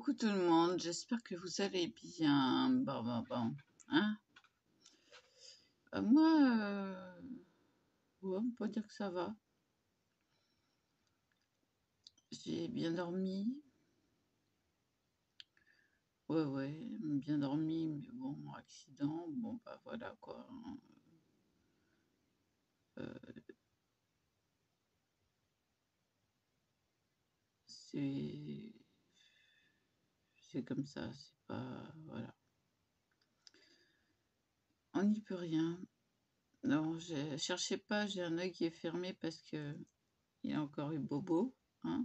Coucou tout le monde, j'espère que vous allez bien. Bon. Hein? Moi, ouais, on peut dire que ça va. J'ai bien dormi. Ouais, bien dormi, mais bon, accident, bon, bah voilà quoi. Euh, c'est comme ça, c'est pas. Voilà. On n'y peut rien. Non, cherchez pas, j'ai un œil qui est fermé parce que il y a encore eu Bobo. Hein?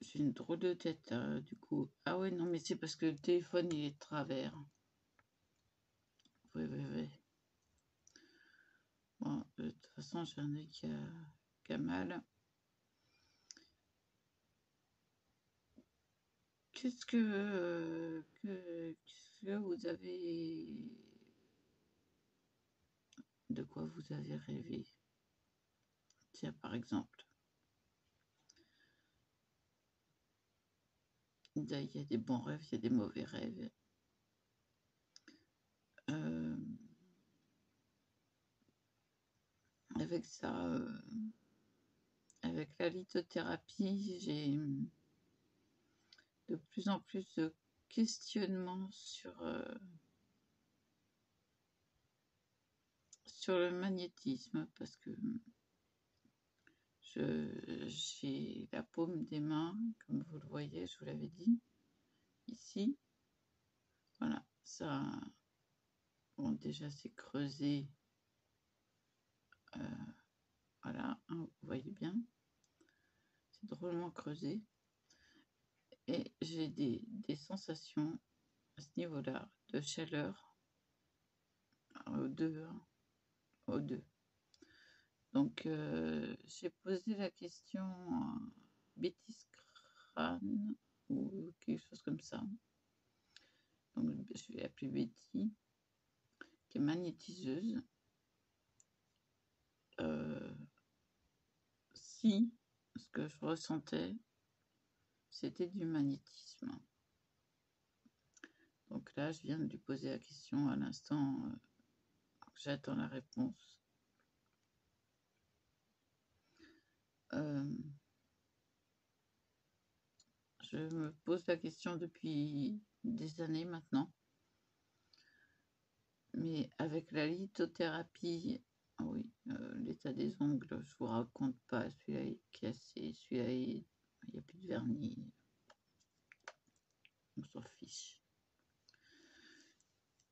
J'ai une drôle de tête, du coup. Ah ouais, non, mais c'est parce que le téléphone, il est de travers. Oui. Bon, de toute façon, j'ai un œil qui a mal. Qu'est-ce que vous avez... De quoi vous avez rêvé? Tiens, par exemple. Il y a des bons rêves, il y a des mauvais rêves. Avec ça, avec la lithothérapie, j'ai de plus en plus de questionnements sur le magnétisme, parce que j'ai la paume des mains, comme vous le voyez, je vous l'avais dit, ici. Voilà, ça, bon, déjà c'est creusé. Voilà, hein, vous voyez bien. C'est drôlement creusé. Et j'ai des sensations à ce niveau-là de chaleur aux deux. Donc, j'ai posé la question à Betty Scran ou quelque chose comme ça. Donc, je vais appeler Betty, qui est magnétiseuse. Si ce que je ressentais, c'était du magnétisme. Donc là, je viens de lui poser la question à l'instant. J'attends la réponse. Je me pose la question depuis des années maintenant. Mais avec la lithothérapie, oui, l'état des ongles, je vous raconte pas. Celui-là est cassé, celui-là il n'y a plus de vernis. On s'en fiche.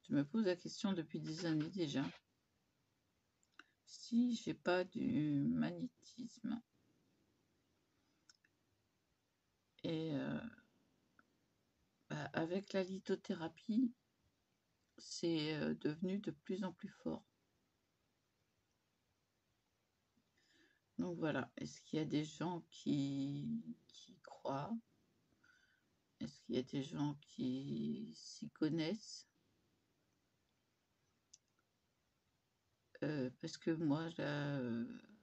Je me pose la question depuis des années déjà. Si j'ai pas du magnétisme et avec la lithothérapie, c'est devenu de plus en plus fort. Donc voilà, est-ce qu'il y a des gens qui croient? Est-ce qu'il y a des gens qui s'y connaissent? Parce que moi, là,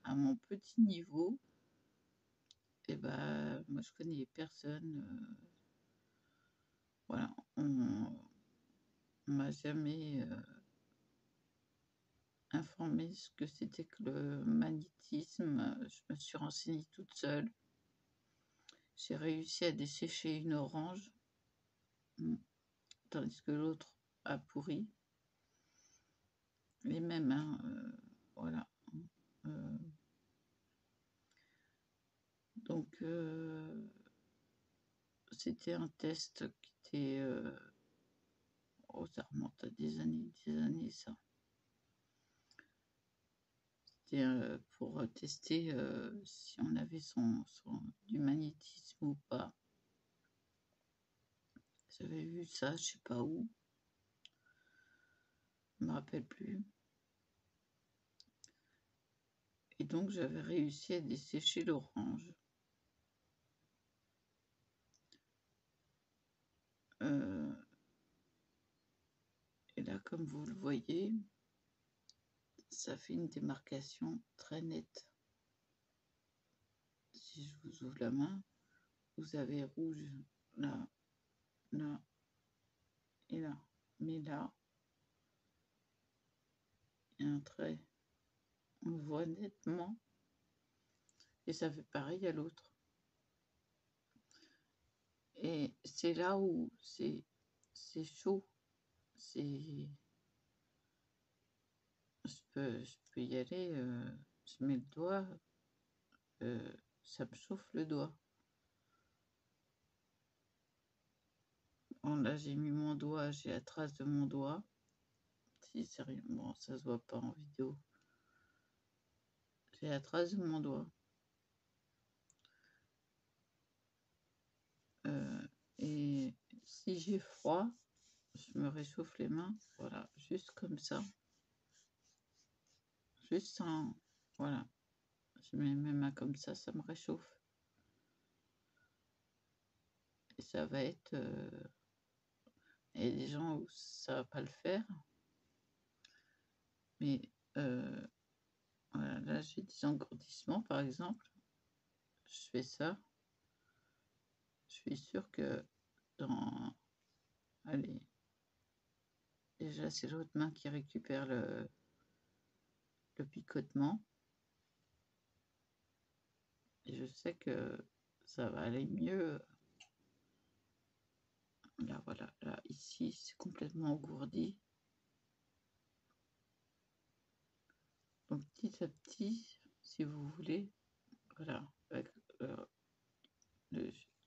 à mon petit niveau, moi je connais personne. Voilà, on m'a jamais informé ce que c'était que le magnétisme. Je me suis renseignée toute seule. J'ai réussi à dessécher une orange, tandis que l'autre a pourri. Les mêmes, hein, voilà. Donc, c'était un test qui était... ça remonte à des années, ça. C'était pour tester si on avait du magnétisme ou pas. J'avais vu ça, je sais pas où. Je me rappelle plus. Et donc, j'avais réussi à dessécher l'orange. Et là, comme vous le voyez, ça fait une démarcation très nette. Si je vous ouvre la main, vous avez rouge là, là et là. Mais là, il y a un trait, on le voit nettement. Et ça fait pareil à l'autre. Et c'est là où c'est chaud. C'est je peux y aller, je mets le doigt, ça me chauffe le doigt. Bon, là, j'ai mis mon doigt, j'ai la trace de mon doigt. Si, c'est rien. Bon, ça se voit pas en vidéo. J'ai la trace de mon doigt. Et si j'ai froid, je me réchauffe les mains. Voilà, juste comme ça. Juste sans... Voilà. Je mets mes mains comme ça me réchauffe. Et ça va être... Il y a des gens où ça va pas le faire. Mais voilà, là, j'ai des engourdissements, par exemple. Je fais ça. Je suis sûre que dans... Allez. Déjà, c'est l'autre main qui récupère le picotement. Et je sais que ça va aller mieux. Là, voilà. Là, ici, c'est complètement engourdi. Donc, petit à petit, si vous voulez, voilà, avec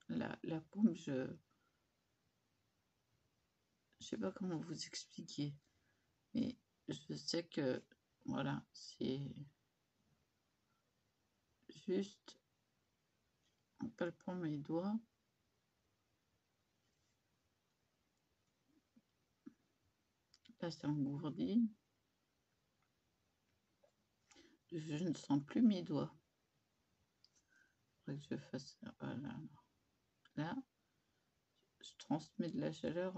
la paume, je sais pas comment vous expliquer, mais je sais que, voilà, c'est juste en palpant mes doigts. Là, c'est engourdi. Je ne sens plus mes doigts. Il faudrait que je fasse ça. Voilà. Là, je transmets de la chaleur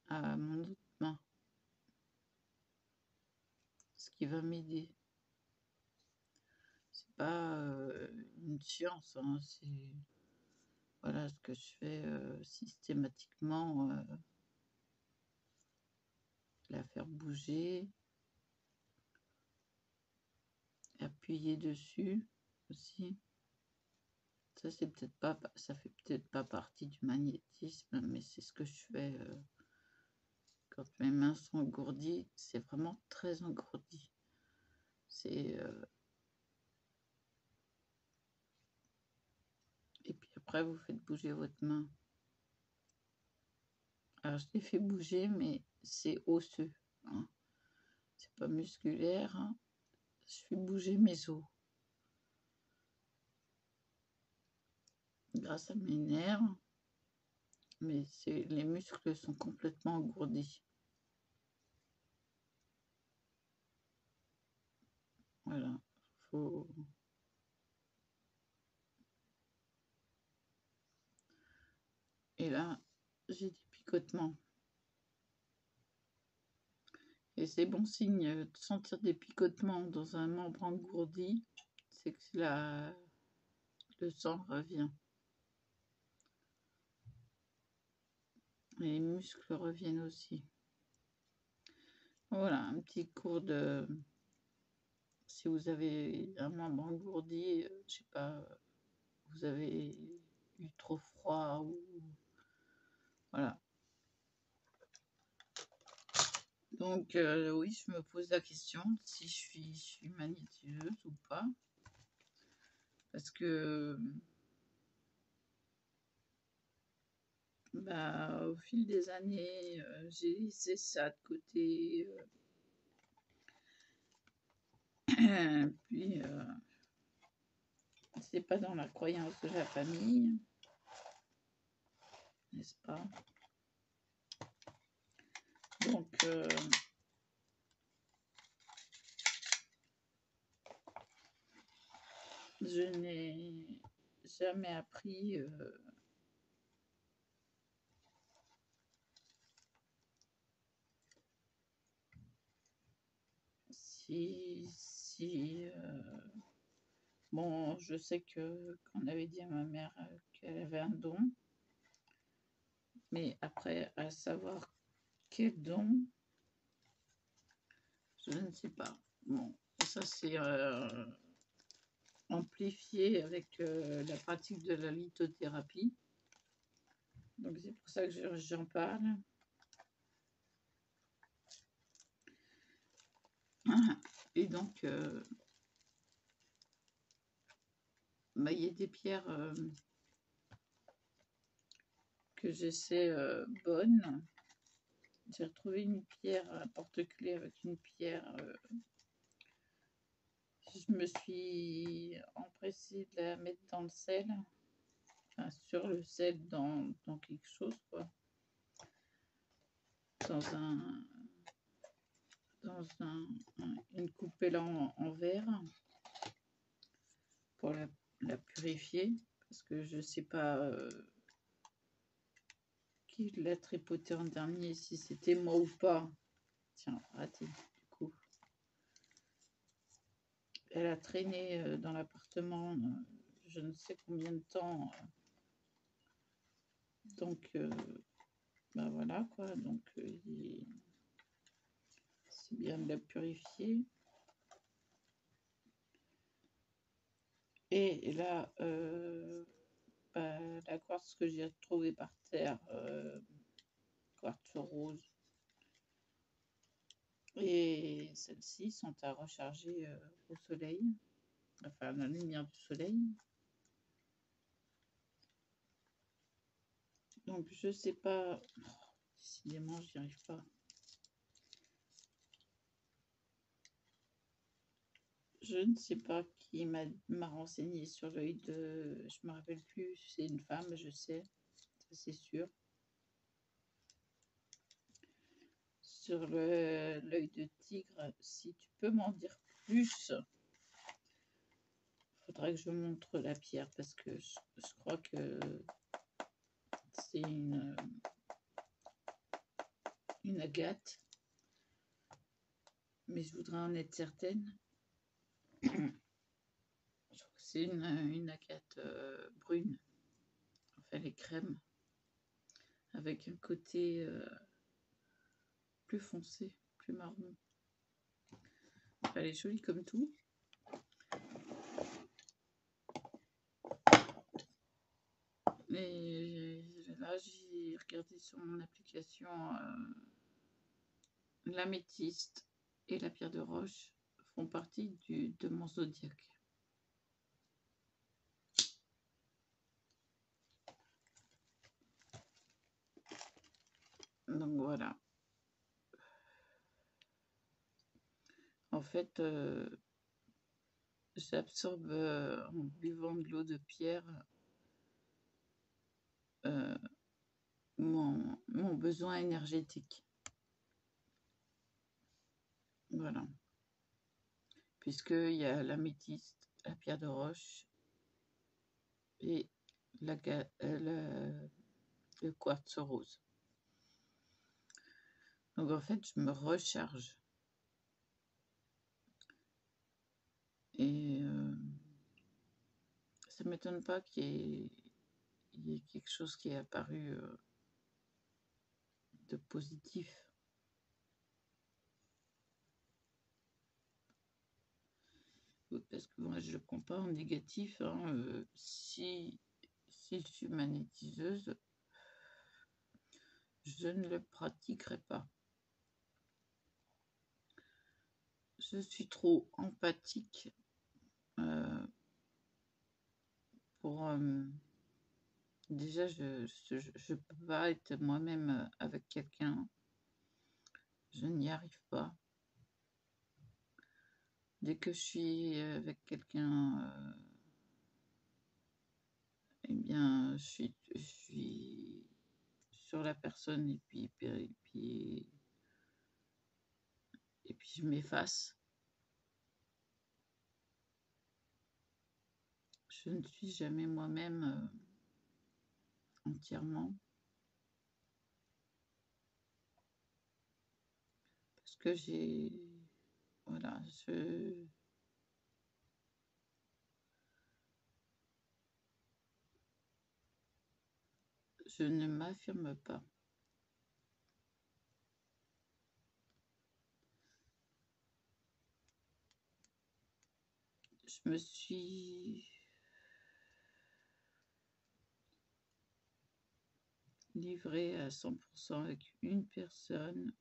à mon autre main, ce qui va m'aider. C'est pas une science, hein, c'est voilà ce que je fais systématiquement, la faire bouger, appuyer dessus aussi. Ça c'est peut-être pas, ça fait peut-être pas partie du magnétisme, mais c'est ce que je fais quand mes mains sont engourdies. C'est vraiment très engourdi. C'est et puis après vous faites bouger votre main. Alors je l'ai fait bouger, mais c'est osseux, hein. C'est pas musculaire, hein. Je fais bouger mes os grâce à mes nerfs, mais les muscles sont complètement engourdis. Voilà, faut... Et là, j'ai des picotements. Et c'est bon signe de sentir des picotements dans un membre engourdi, c'est que le sang revient. Et les muscles reviennent aussi. Voilà, un petit cours de... Si vous avez un membre engourdi, je sais pas, vous avez eu trop froid ou... Voilà. Donc, oui, je me pose la question si je suis magnétiseuse ou pas. Parce que, bah, au fil des années, j'ai laissé ça de côté. Puis, c'est pas dans la croyance de la famille, n'est-ce pas? Donc, je n'ai jamais appris si Bon, je sais qu'on avait dit à ma mère qu'elle avait un don, mais après, à savoir quel don, je ne sais pas. Bon, ça c'est amplifié avec la pratique de la lithothérapie. Donc c'est pour ça que j'en parle. Et donc, bah, il y a des pierres que j'essaie bonnes. J'ai retrouvé une pierre, un porte-clés avec une pierre. Je me suis empressée de la mettre dans le sel, enfin sur le sel, dans quelque chose, quoi. Dans une coupelle en verre pour la purifier, parce que je sais pas qui l'a tripoté en dernier, si c'était moi ou pas. Tiens, raté, du coup. Elle a traîné dans l'appartement je ne sais combien de temps. Donc, ben voilà, quoi. Donc, c'est bien de la purifier. Et là, la quartz que j'ai retrouvée par terre, quartz rose, et celles-ci sont à recharger au soleil, enfin à la lumière du soleil. Donc je sais pas, décidément j'y arrive pas. Je ne sais pas qui m'a renseigné sur l'œil de, je me rappelle plus, c'est une femme, je sais, ça c'est sûr. Sur l'œil de tigre, si tu peux m'en dire plus. Faudrait que je montre la pierre parce que je crois que c'est une agate, mais je voudrais en être certaine. Je crois que c'est une agate brune, enfin les crèmes, avec un côté plus foncé, plus marron. Enfin, elle est jolie comme tout. Et là, j'ai regardé sur mon application l'améthyste et la pierre de roche font partie de mon zodiaque. Donc voilà. En fait, j'absorbe en buvant de l'eau de pierre mon besoin énergétique. Voilà. Puisqu'il y a l'améthyste, la pierre de roche et le quartz rose. Donc en fait, je me recharge. Et ça ne m'étonne pas qu'il y ait quelque chose qui est apparu de positif. Parce que moi, je ne prends pas en négatif. Hein, si je suis magnétiseuse, je ne le pratiquerai pas. Je suis trop empathique pour... déjà, je ne peux pas être moi-même avec quelqu'un. Je n'y arrive pas. Dès que je suis avec quelqu'un, eh bien, je suis sur la personne et puis je m'efface. Je ne suis jamais moi-même entièrement. Parce que j'ai... Voilà, Je ne m'affirme pas. Je me suis livrée à 100% avec une personne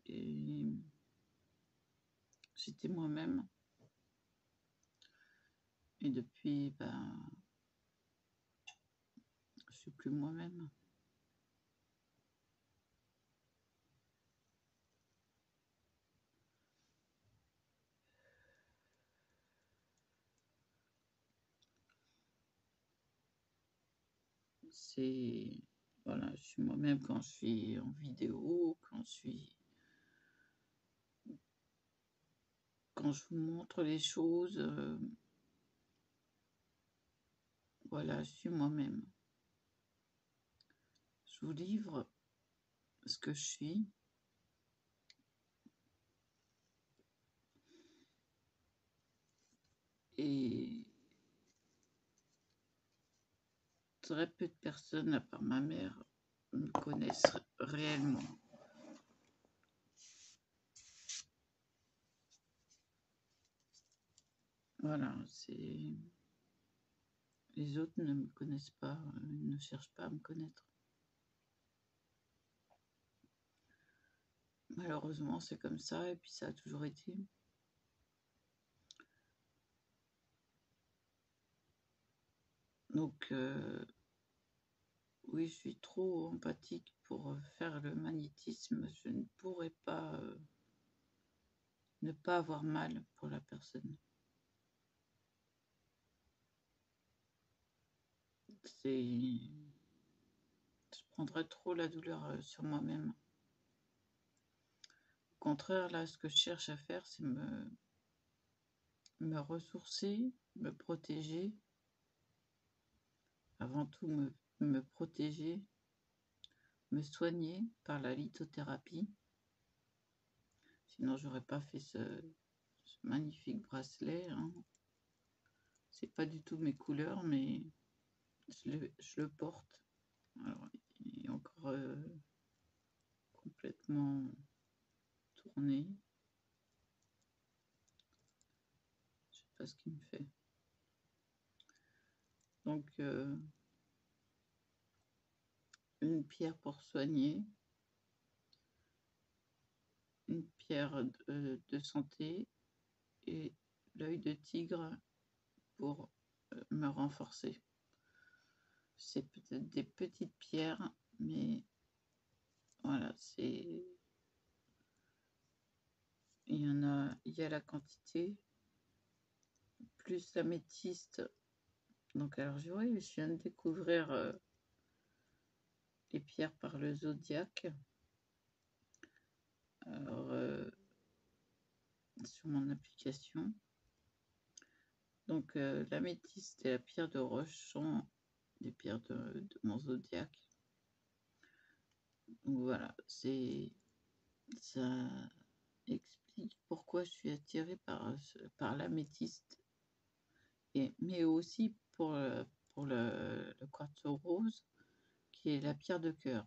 et j'étais moi-même. Et depuis, je suis plus moi-même. C'est voilà, je suis moi-même quand je suis en vidéo, quand je vous montre les choses, voilà, je suis moi-même. Je vous livre ce que je suis. Et très peu de personnes, à part ma mère, me connaissent réellement. Voilà, c'est... Les autres ne me connaissent pas, ne cherchent pas à me connaître. Malheureusement, c'est comme ça, et puis ça a toujours été. Donc, oui, je suis trop empathique pour faire le magnétisme. Je ne pourrais pas ne pas avoir mal pour la personne. Je prendrais trop la douleur sur moi-même. Au contraire, là, ce que je cherche à faire, c'est me ressourcer, me protéger. Avant tout, me protéger, me soigner par la lithothérapie. Sinon, j'aurais pas fait ce magnifique bracelet. Hein. C'est pas du tout mes couleurs, mais je le porte. Alors, il est encore complètement tourné. Je sais pas ce qu'il me fait. Donc, une pierre pour soigner, une pierre de santé et l'œil de tigre pour me renforcer. C'est peut-être des petites pierres, mais voilà, c'est... Il y a la quantité, plus l'améthyste. Donc, alors, je viens de découvrir les pierres par le zodiaque. Alors, sur mon application. Donc, l'améthyste et la pierre de roche sont des pierres de mon zodiaque. Donc, voilà, ça explique pourquoi je suis attirée par l'améthyste, mais aussi pour le quartzo rose, qui est la pierre de cœur.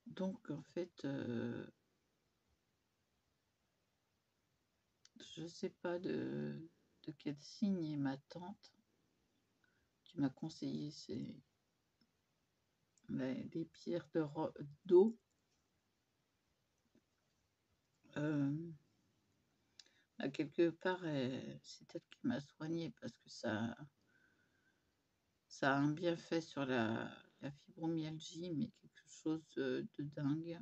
Donc, en fait, je ne sais pas de quel signe est ma tante qui m'a conseillé les pierres d'eau. Quelque part, c'est elle qui m'a soignée parce que ça a un bienfait sur la fibromyalgie, mais quelque chose de dingue.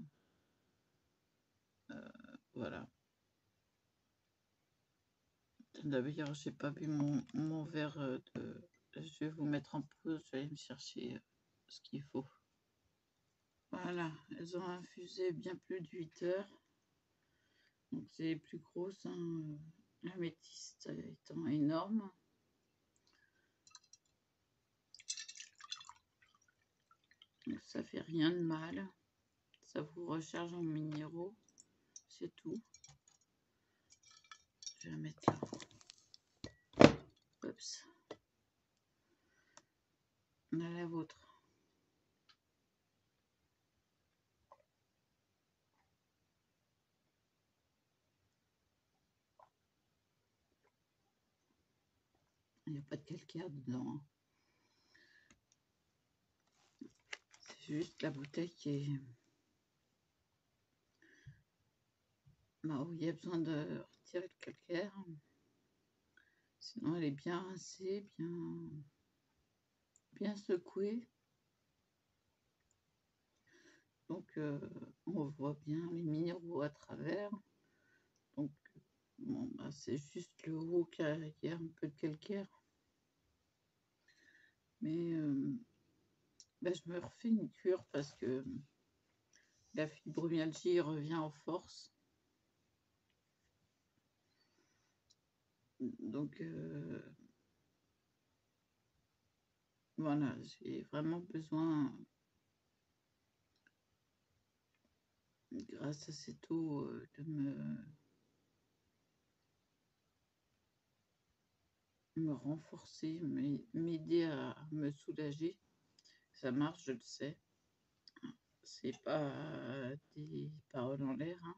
Voilà. D'ailleurs, j'ai pas bu mon verre de... Je vais vous mettre en pause, je vais aller me chercher ce qu'il faut. Voilà, elles ont infusé bien plus de 8 heures. Donc c'est les plus grosses, hein, l'améthyste étant énorme. Donc ça fait rien de mal. Ça vous recharge en minéraux, c'est tout. Je vais mettre là. Oups. On a la vôtre. Il n'y a pas de calcaire dedans. Hein. C'est juste la bouteille qui est... Bah, où il y a besoin de retirer le calcaire. Sinon, elle est bien rincée, bien secouée. Donc, on voit bien les minéraux à travers. Donc, bon, bah, c'est juste le haut qui a un peu de calcaire. Mais bah, je me refais une cure parce que la fibromyalgie revient en force. Donc, voilà, j'ai vraiment besoin, grâce à cette eau, de me renforcer, m'aider à me soulager. Ça marche, je le sais. C'est pas des paroles en l'air. Hein.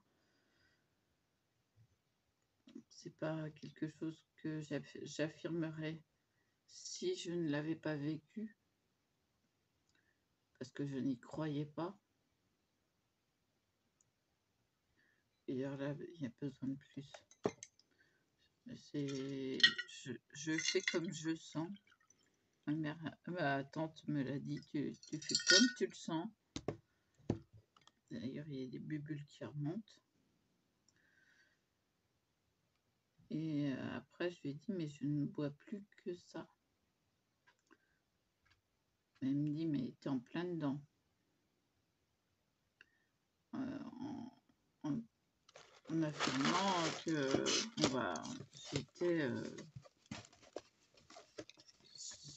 C'est pas quelque chose que j'affirmerais si je ne l'avais pas vécu, parce que je n'y croyais pas. Et alors là, il y a besoin de plus. Je fais comme je sens. Ma tante me l'a dit, tu fais comme tu le sens. D'ailleurs, il y a des bulles qui remontent. Et après, je lui ai dit, mais je ne bois plus que ça. Elle me dit, mais t'es en plein dedans. En affirmant que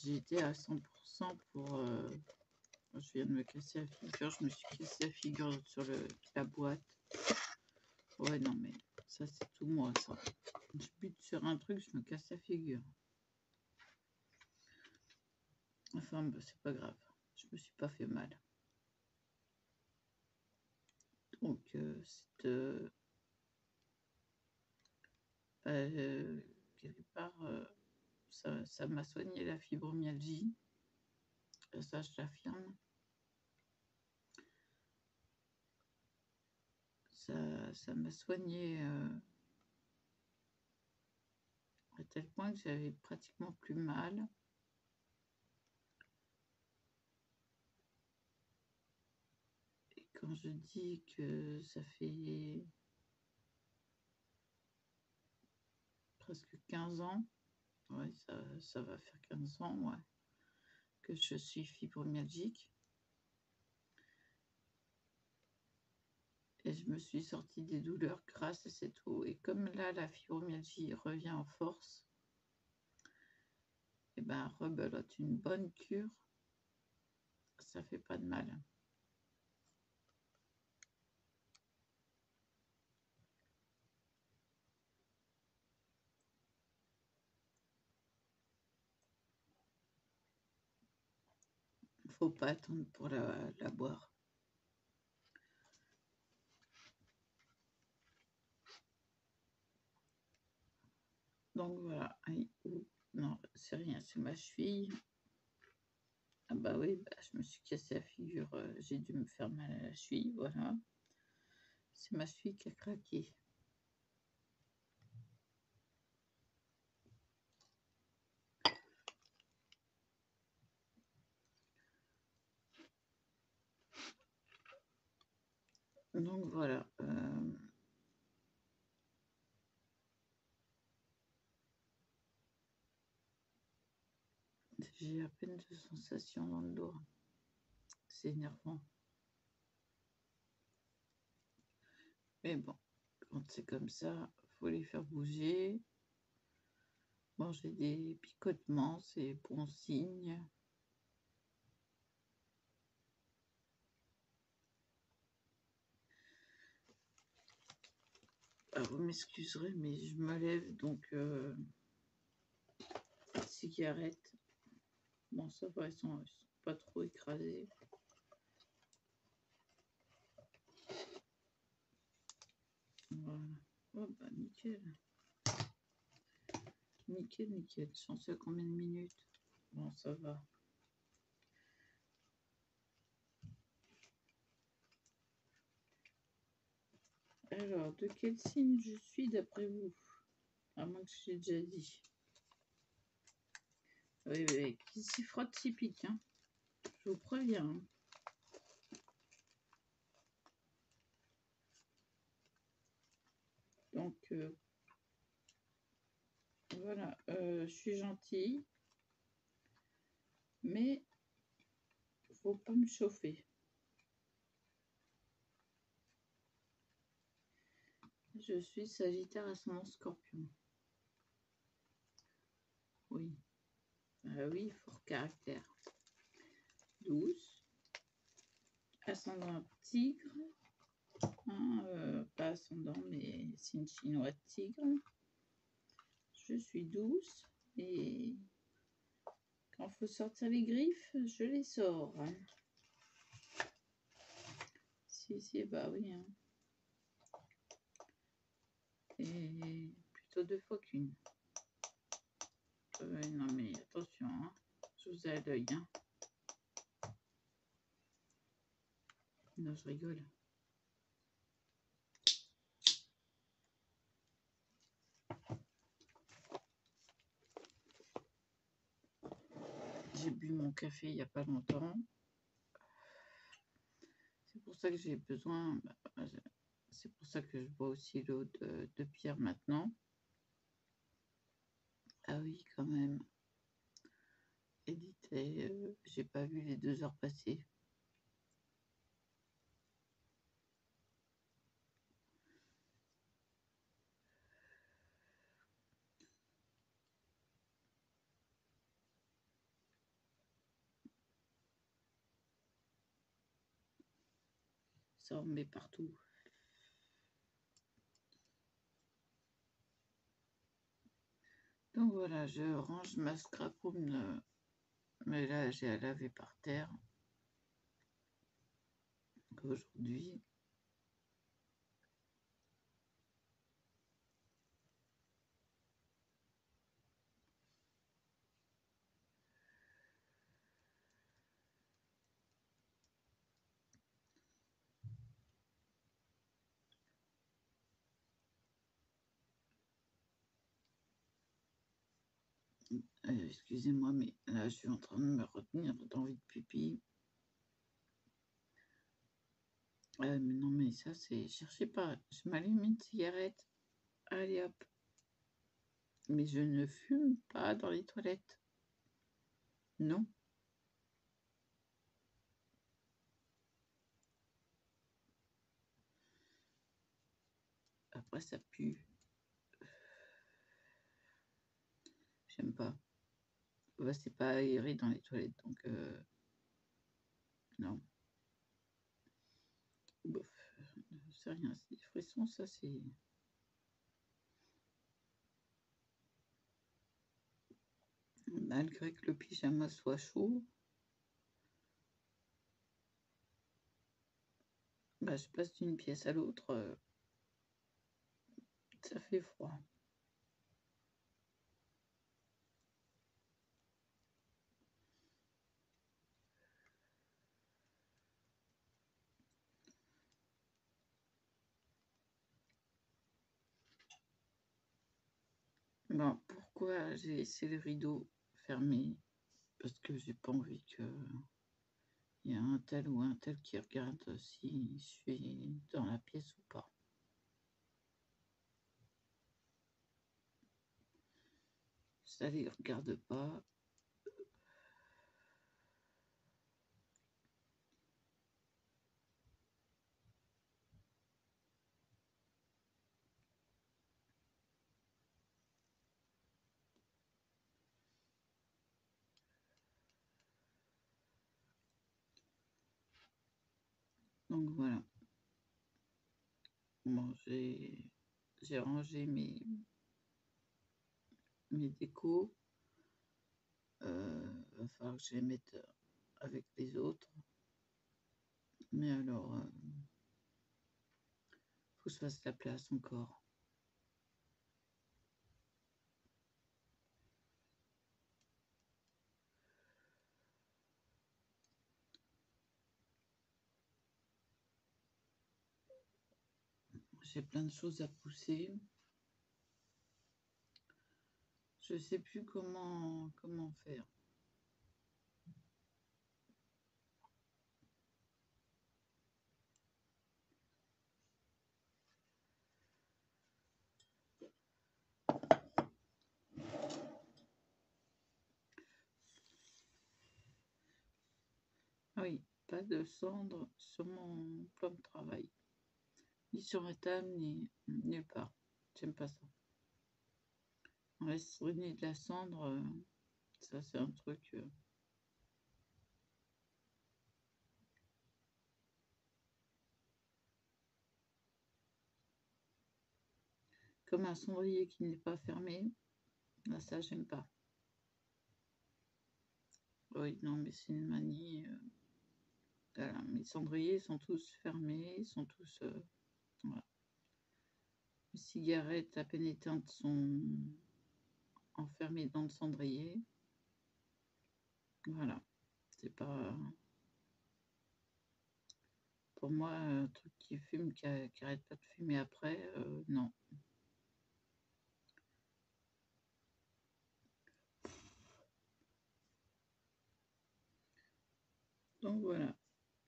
j'étais à 100% pour... je viens de me casser la figure, je me suis cassé la figure sur la boîte. Ouais, non, mais ça, c'est tout moi, ça. Je bute sur un truc, je me casse la figure. Enfin, bah, c'est pas grave. Je me suis pas fait mal. Donc, quelque part, ça m'a soigné la fibromyalgie. Ça, je l'affirme. Ça m'a soigné à tel point que j'avais pratiquement plus mal. Et quand je dis que ça fait presque 15 ans, ouais, ça va faire 15 ans, ouais, que je suis fibromyalgique. Et je me suis sortie des douleurs grâce à cette eau. Et comme là, la fibromyalgie revient en force, et ben rebelote, une bonne cure, ça fait pas de mal. Faut pas attendre pour la boire. Donc voilà. Non, c'est rien, c'est ma cheville. Ah bah oui, bah, je me suis cassé la figure, j'ai dû me faire mal à la cheville, voilà. C'est ma cheville qui a craqué. Donc voilà. J'ai à peine de sensations dans le dos. C'est énervant. Mais bon, quand c'est comme ça, faut les faire bouger. Bon, j'ai des picotements, c'est bon signe. vous m'excuserez, mais je me lève, donc cigarette. Bon, ça va, ils sont pas trop écrasés. Voilà. Oh bah nickel. Nickel, nickel. J'en sais combien de minutes? Bon, ça va. Alors, de quel signe je suis d'après vous? À moins que j'ai déjà dit. Oui, oui, qui s'y frotte s'y pique, hein. Je vous préviens. Hein. Donc, voilà, je suis gentille, mais faut pas me chauffer. Je suis Sagittaire ascendant Scorpion. Oui. Oui, fort caractère. Douce. Ascendant Tigre. Hein, pas ascendant, mais signe chinois Tigre. Je suis douce et quand il faut sortir les griffes, je les sors. Si, bah oui. Hein. Et plutôt 2 fois qu'une. Non mais attention, hein. Je vous ai à l'œil. Hein. Non, je rigole. J'ai bu mon café il n'y a pas longtemps. C'est pour ça que j'ai besoin... C'est pour ça que je bois aussi l'eau de pierre maintenant. Ah oui, quand même. Édité, j'ai pas vu les 2 heures passer. Ça en met partout. Donc voilà, je range ma scrap room, mais là j'ai à laver par terre. Aujourd'hui. Excusez-moi, mais là je suis en train de me retenir d'envie de pipi. Mais non, mais ça c'est... Cherchez pas, je m'allume une cigarette. Allez hop. Mais je ne fume pas dans les toilettes. Non. Après ça pue. J'aime pas. Bah, c'est pas aéré dans les toilettes, donc non. Bof, c'est rien, c'est des frissons, ça c'est... Malgré que le pyjama soit chaud, bah, je passe d'une pièce à l'autre, ça fait froid. Bon, pourquoi j'ai laissé le rideau fermé? Parce que j'ai pas envie que il y a un tel ou un tel qui regarde si je suis dans la pièce ou pas. Ça les regarde pas. Donc voilà. Bon, j'ai rangé mes décos. Va falloir que je les mette avec les autres. Mais alors, faut que je fasse la place encore. J'ai plein de choses à pousser. Je sais plus comment faire. Ah oui, pas de cendre sur mon plan de travail. Ni sur ma table, ni nulle part. J'aime pas ça. On laisse traîner de la cendre, ça c'est un truc. Comme un cendrier qui n'est pas fermé, là ça j'aime pas. Oui, non, mais c'est une manie. Voilà. Mes cendriers sont tous fermés, ils sont tous. Voilà. Les cigarettes à peine éteintes sont enfermées dans le cendrier. Voilà. C'est pas. Pour moi, un truc qui fume, qui arrête pas de fumer après, non. Donc voilà.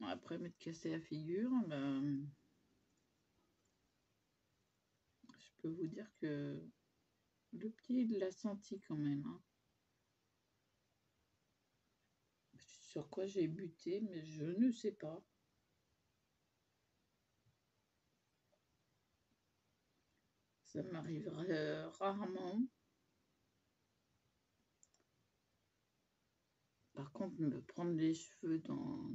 Après m'être cassé la figure, ben, je peux vous dire que le petit, il l'a senti quand même. Hein. Sur quoi j'ai buté, mais je ne sais pas. Ça m'arrive rarement. Par contre, me prendre les cheveux dans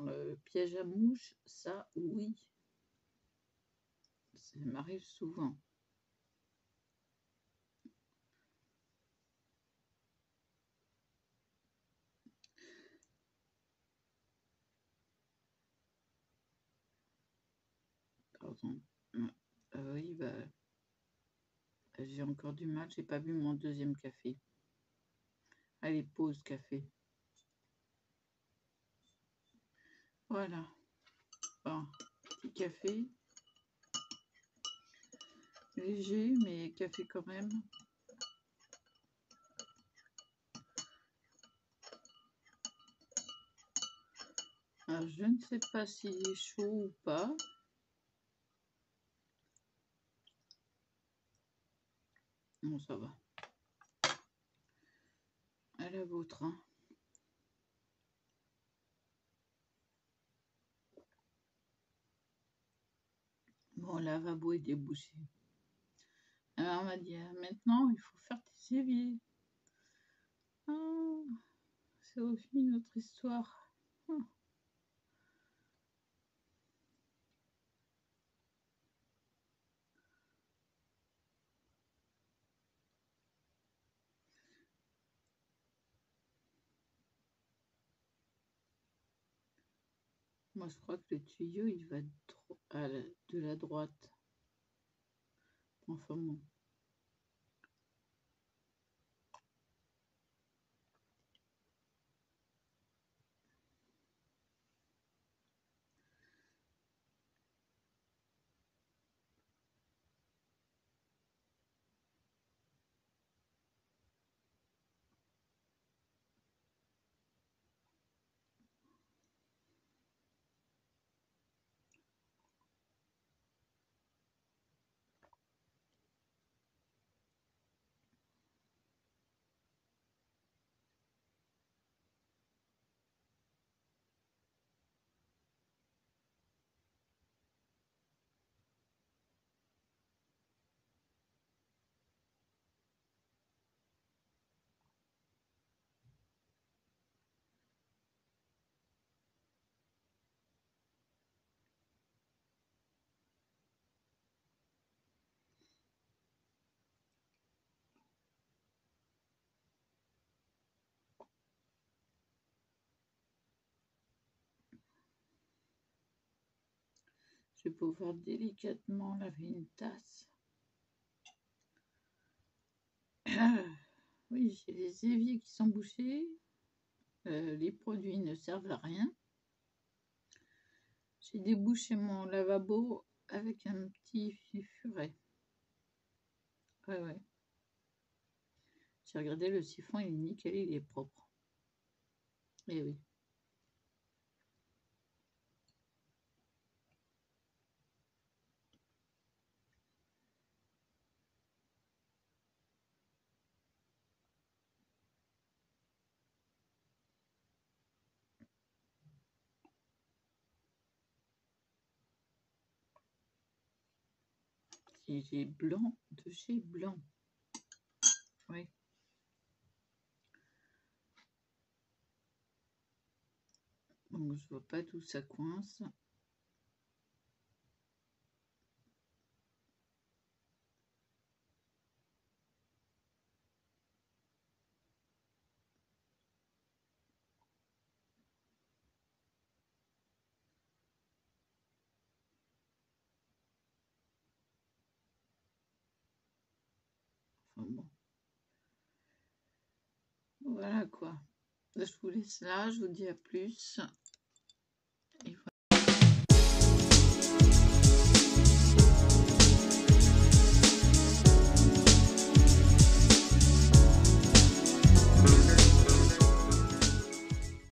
le piège à mouche, ça, oui. Ça m'arrive souvent. Pardon. Oui, bah, j'ai encore du mal. J'ai pas bu mon deuxième café. Allez, pause café. Voilà. Bon, petit café. Léger, mais café quand même. Alors, je ne sais pas s'il est chaud ou pas. Non, ça va. À la vôtre. Hein. Bon, le lavabo est débouché. Alors, on m'a dit, maintenant, il faut faire tes éviers. Ah, c'est aussi notre histoire. Ah. Moi, je crois que le tuyau, il va de la droite. Enfin bon. Je vais pouvoir délicatement laver une tasse. Oui, j'ai les éviers qui sont bouchés. Les produits ne servent à rien. J'ai débouché mon lavabo avec un petit furet. Ouais. J'ai regardé le siphon, il est nickel, il est propre. Eh oui. J'ai blanc de chez Blanc. Oui. Donc je vois pas d'où ça coince. Enfin bon. Voilà quoi. Je vous laisse là, je vous dis à plus. Et voilà.